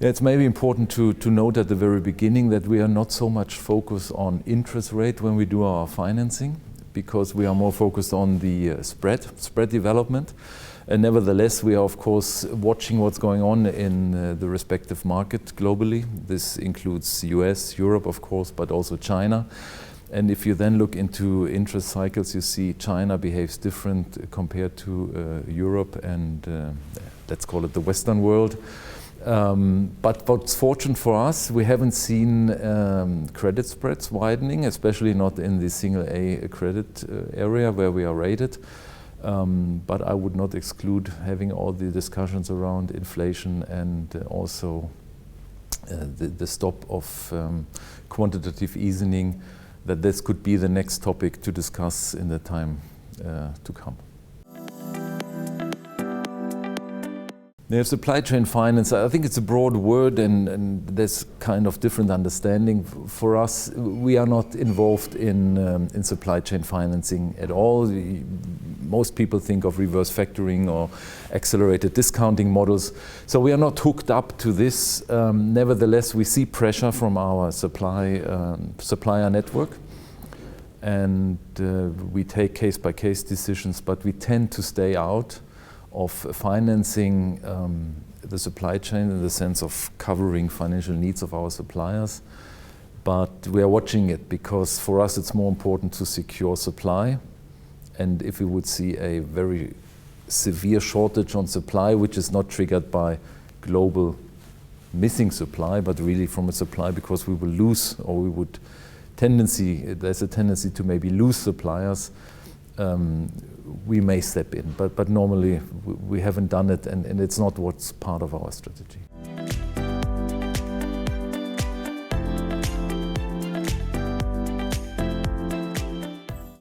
It's maybe important to note at the very beginning that we are not so much focused on interest rate when we do our financing, because we are more focused on the spread development. And nevertheless, we are of course watching what's going on in the respective market globally. This includes US, Europe of course, but also China. And if you then look into interest cycles, you see China behaves different compared to Europe and let's call it the Western world. But what's fortunate for us, we haven't seen credit spreads widening, especially not in the single A credit area where we are rated. But I would not exclude having all the discussions around inflation and also the stop of quantitative easing, that this could be the next topic to discuss in the time to come. Now, supply chain finance, I think it's a broad word and there's kind of different understanding. For us, we are not involved in supply chain financing at all. Most people think of reverse factoring or accelerated discounting models. So we are not hooked up to this. Nevertheless, we see pressure from our supplier network. And we take case-by-case decisions, but we tend to stay out of financing the supply chain in the sense of covering financial needs of our suppliers. But we are watching it because for us it's more important to secure supply. And if we would see a very severe shortage on supply, which is not triggered by global missing supply, but really from a supply because we will lose, or there's a tendency to maybe lose suppliers, we may step in, but normally we haven't done it, and it's not what's part of our strategy.